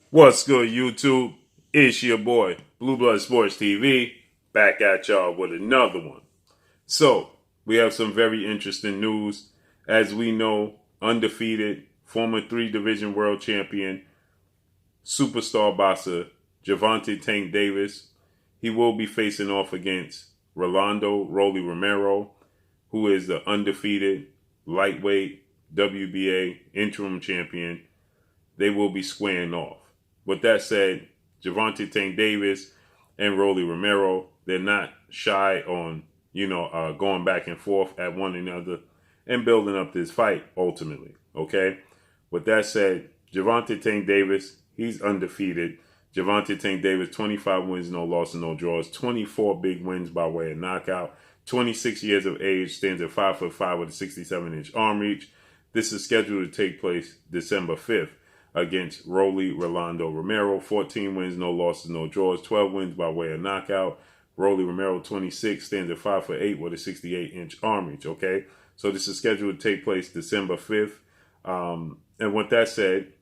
What's good, YouTube? It's your boy, Blue Blood Sports TV, back at y'all with another one. So, we have some very interesting news. As we know, undefeated, former 3 division world champion, superstar boxer, Gervonta Tank Davis, he will be facing off against Romero, who is the undefeated lightweight WBA interim champion. They will be squaring off. With that said, Gervonta Tank Davis and Romero, they're not shy on, going back and forth at one another and building up this fight ultimately. Okay. With that said, Gervonta Tank Davis, he's undefeated. Gervonta Tank Davis, 25 wins, no losses, no draws, 24 big wins by way of knockout. 26 years of age, stands at 5'5" with a 67-inch arm reach. This is scheduled to take place December 5th against Rolando Romero. 14 wins, no losses, no draws, 12 wins by way of knockout. Romero, 26, stands at 5'8" with a 68-inch arm reach. Okay, so this is scheduled to take place December 5th. And with that said,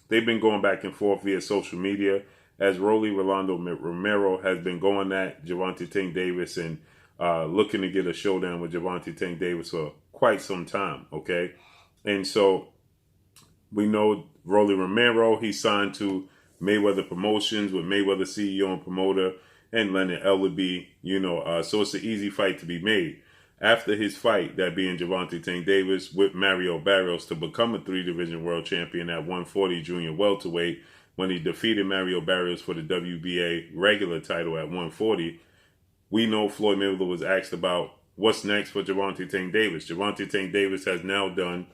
they've been going back and forth via social media as Rolando Romero has been going at Gervonta Tank Davis and looking to get a showdown with Gervonta Tank Davis for quite some time. Okay, and so we know Romero, he signed to Mayweather Promotions with Mayweather CEO and promoter and Leonard Ellerby, so it's an easy fight to be made. After his fight, that being Gervonta Tank Davis with Mario Barrios to become a 3 division world champion at 140 junior welterweight, when he defeated Mario Barrios for the WBA regular title at 140, we know Floyd Mayweather was asked about what's next for Gervonta Tank Davis. Gervonta Tank Davis has now done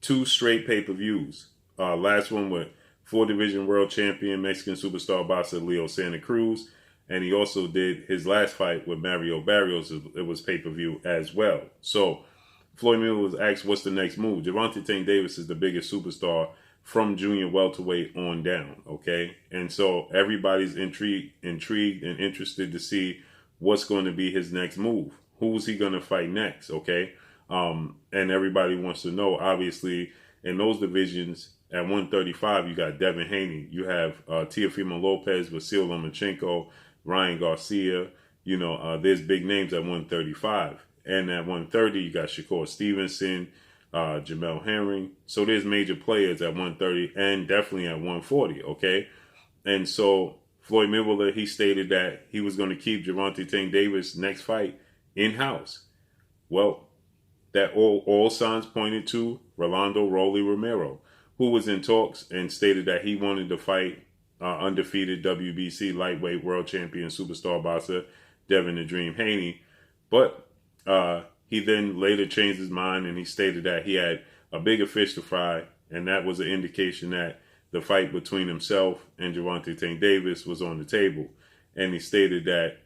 2 straight pay-per-views. Last one with 4 division world champion Mexican superstar boxer Leo Santa Cruz. And he also did his last fight with Mario Barrios. It was pay-per-view as well. So Floyd Mayweather was asked what's the next move. Gervonta Tank Davis is the biggest superstar from junior welterweight on down. Okay. And so everybody's intrigued and interested to see what's going to be his next move. Who's he going to fight next? Okay. And everybody wants to know, obviously, in those divisions at 135, you got Devin Haney. You have Teofimo Lopez, Vasil Lomachenko, Ryan Garcia. There's big names at 135. And at 130, you got Shakur Stevenson, Jamel Herring. So there's major players at 130 and definitely at 140, okay? And so Floyd Mayweather, he stated that he was going to keep Gervonta Tank Davis' next fight in-house. Well, that all signs pointed to Rolando Romero, who was in talks and stated that he wanted to fight undefeated WBC lightweight world champion superstar boxer Devin the Dream Haney. But he then later changed his mind and he stated that he had a bigger fish to fry, and that was an indication that the fight between himself and Gervonta Tank Davis was on the table. And he stated that,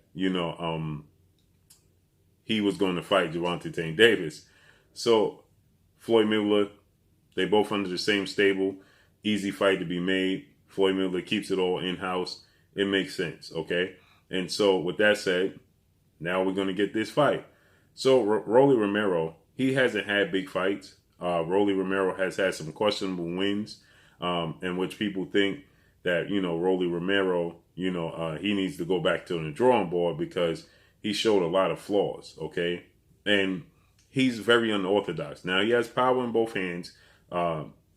he was going to fight Gervonta Tank Davis. So Floyd Mayweather, they both under the same stable. Easy fight to be made. Floyd Mayweather keeps it all in-house. It makes sense, okay? And so with that said, now we're going to get this fight. So Romero, he hasn't had big fights. Romero has had some questionable wins, in which people think that, Romero, he needs to go back to the drawing board because he showed a lot of flaws, okay? And he's very unorthodox. Now, he has power in both hands.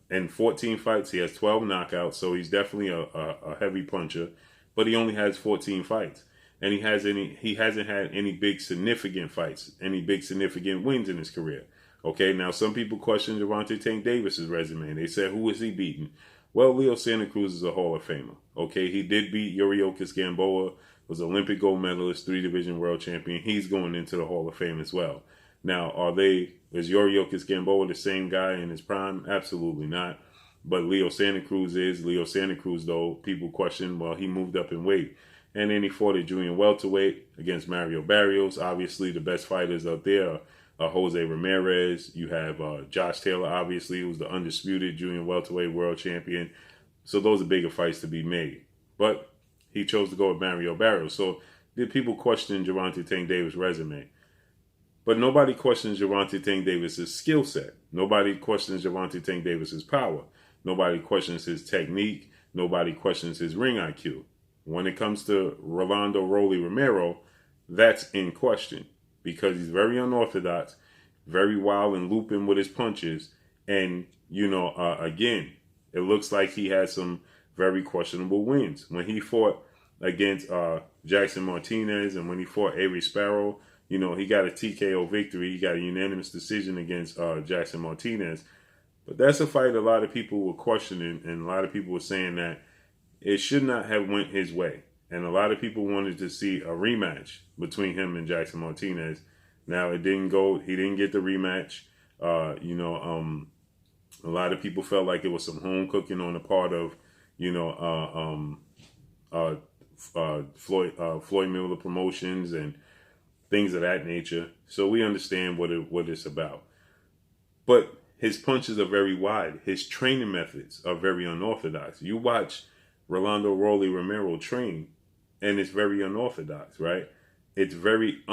In 14 fights, he has 12 knockouts, so he's definitely a heavy puncher. But he only has 14 fights. And he hasn't had any big significant fights, any big significant wins in his career. Okay, now some people question Gervonta Tank Davis' resume. They said, who is he beating? Well, Leo Santa Cruz is a Hall of Famer. Okay, he did beat Yuriorkis Gamboa, was Olympic gold medalist, 3 division world champion. He's going into the Hall of Fame as well. Now, is Yuriorkis Gamboa the same guy in his prime? Absolutely not. But Leo Santa Cruz is. Leo Santa Cruz, though, people question, well, he moved up in weight. And then he fought at junior welterweight against Mario Barrios. Obviously, the best fighters out there are Jose Ramirez. You have Josh Taylor, obviously, who's the undisputed junior welterweight world champion. So those are bigger fights to be made. But he chose to go with Mario Barrios. So did people question Gervonta Tank Davis' resume? But nobody questions Gervonta Tank Davis' skill set. Nobody questions Gervonta Tank Davis' power. Nobody questions his technique. nobody questions his ring IQ. When it comes to Rolando Rolly Romero, that's in question because he's very unorthodox, very wild and looping with his punches. And, again, it looks like he had some very questionable wins. When he fought against Jackson Martinez and when he fought Avery Sparrow, he got a TKO victory. He got a unanimous decision against Jackson Martinez. But that's a fight a lot of people were questioning, and a lot of people were saying that it should not have went his way. And a lot of people wanted to see a rematch between him and Jackson Martinez. Now, it didn't go. He didn't get the rematch. A lot of people felt like it was some home cooking on the part of, Floyd Mayweather Promotions and things of that nature. So we understand what it's about. But his punches are very wide. His training methods are very unorthodox. You watch Rolando Rolly Romero train, and it's very unorthodox, right? It's very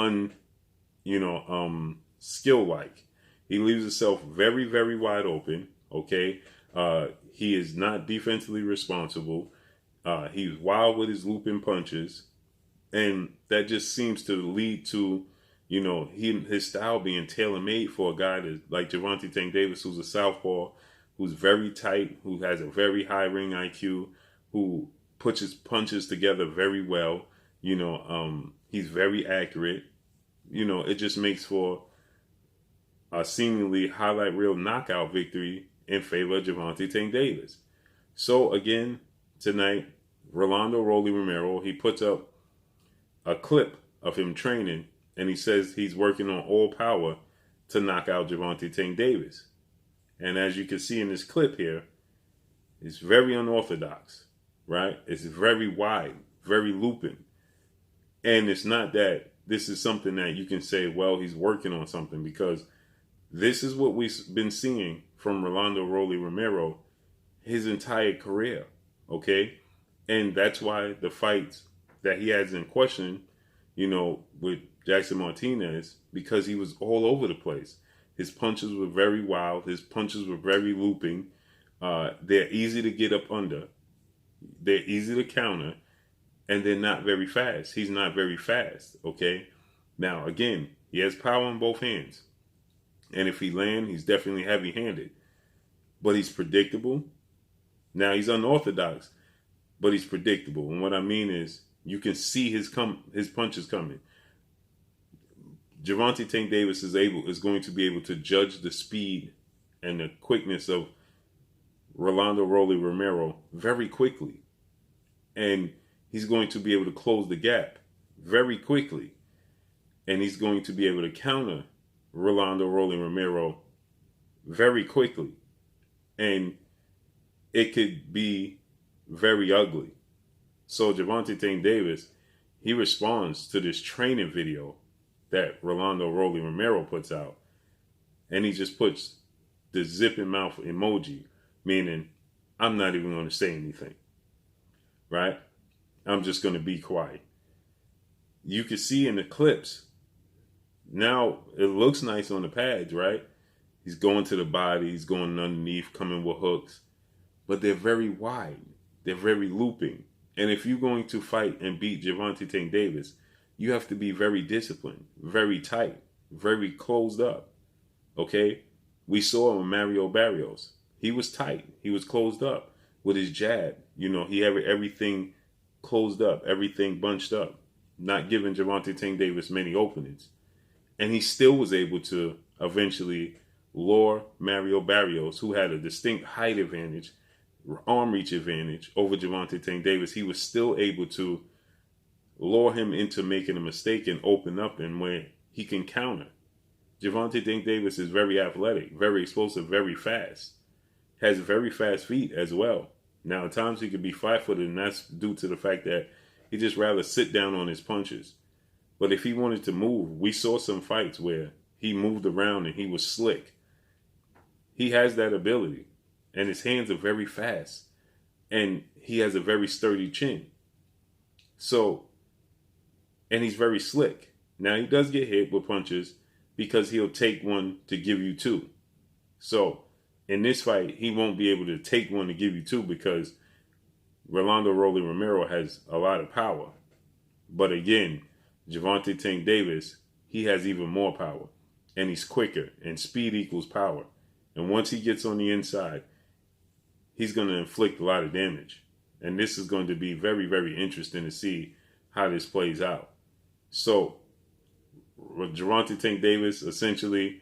skill-like. He leaves himself very, very wide open, okay? He is not defensively responsible. He's wild with his looping punches. And that just seems to lead to, his style being tailor-made for a guy like Gervonta Tank Davis, who's a southpaw, who's very tight, who has a very high ring IQ, who puts his punches together very well. He's very accurate. It just makes for a seemingly highlight reel knockout victory in favor of Gervonta Tank Davis. So again, tonight, Rolando Rolly Romero, he puts up a clip of him training, and he says he's working on all power to knock out Gervonta Tank Davis. And as you can see in this clip here, it's very unorthodox, right? It's very wide, very looping. And it's not that this is something that you can say, well, he's working on something, because this is what we've been seeing from Rolando Rolly Romero his entire career, okay? And that's why the fights that he has in question, with Jackson Martinez, because he was all over the place. His punches were very wild. His punches were very looping. They're easy to get up under. They're easy to counter. And they're not very fast. He's not very fast, okay? Now, again, he has power in both hands. And if he lands, he's definitely heavy-handed. But he's predictable. Now, he's unorthodox, but he's predictable. And what I mean is, you can see his punches coming. Gervonta Tank Davis is going to be able to judge the speed and the quickness of Rolando Rolly Romero very quickly. And he's going to be able to close the gap very quickly. And he's going to be able to counter Rolando Rolly Romero very quickly. And it could be very ugly. So Gervonta Tank Davis, he responds to this training video that Rolando Rolly Romero puts out. And he just puts the zipping mouth emoji, meaning, I'm not even going to say anything. Right? I'm just going to be quiet. You can see in the clips, now it looks nice on the pads, right? He's going to the body, he's going underneath, coming with hooks. But they're very wide. They're very looping. And if you're going to fight and beat Gervonta Tank Davis, you have to be very disciplined, very tight, very closed up. Okay? We saw him with Mario Barrios. He was tight. He was closed up with his jab. He had everything closed up, everything bunched up, not giving Gervonta Tank Davis many openings. And he still was able to eventually lure Mario Barrios, who had a distinct height advantage, arm reach advantage over Gervonta Tank Davis. He was still able to lure him into making a mistake and open up in where he can counter. Gervonta Tank Davis is very athletic, very explosive, very fast. Has very fast feet as well. Now, at times he could be 5-footed, and that's due to the fact that he just rather sit down on his punches. But if he wanted to move, we saw some fights where he moved around and he was slick. He has that ability. And his hands are very fast. And he has a very sturdy chin. So, and he's very slick. Now, he does get hit with punches because he'll take one to give you two. So, in this fight, he won't be able to take one to give you two because Rolando Rolly Romero has a lot of power. But again, Gervonta Tank Davis, he has even more power. And he's quicker. And speed equals power. And once he gets on the inside, he's going to inflict a lot of damage. And this is going to be very, very interesting to see how this plays out. So, Gervonta Tank Davis, essentially,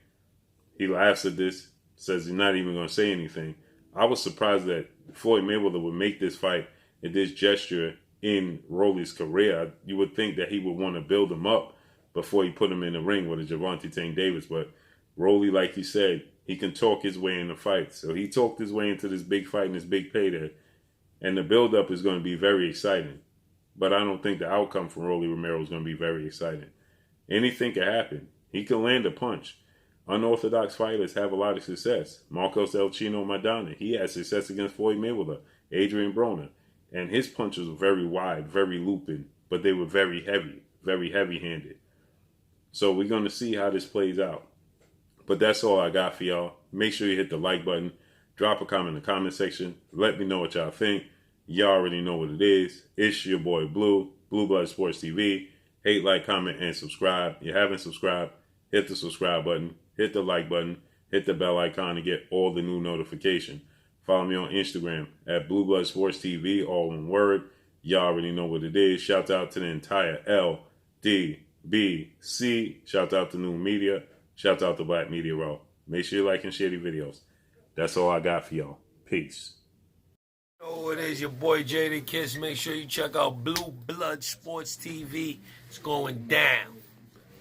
he laughs at this, says he's not even going to say anything. I was surprised that Floyd Mayweather would make this fight and this gesture in Rolly's career. You would think that he would want to build him up before he put him in the ring with a Gervonta Tank Davis. But Rolly, like he said, he can talk his way into fights. So he talked his way into this big fight and this big payday. And the build-up is going to be very exciting. But I don't think the outcome for Rolly Romero is going to be very exciting. Anything can happen. He can land a punch. Unorthodox fighters have a lot of success. Marcos El Chino Maidana, he had success against Floyd Mayweather, Adrian Broner. And his punches were very wide, very looping, but they were very heavy-handed. So we're going to see how this plays out. But that's all I got for y'all. Make sure you hit the like button. Drop a comment in the comment section. Let me know what y'all think. Y'all already know what it is. It's your boy Blue, Blue Blood Sports TV. Hate, like, comment, and subscribe. If you haven't subscribed, hit the subscribe button. Hit the like button. Hit the bell icon to get all the new notifications. Follow me on Instagram at Blue Blood Sports TV, all one word. Y'all already know what it is. Shout out to the entire LDBC. Shout out to New Media. Shout out to Black Media Raw. Make sure you like and share the videos. That's all I got for y'all. Peace. Oh, it is your boy Jada Kiss. Make sure you check out Blue Blood Sports TV. It's going down.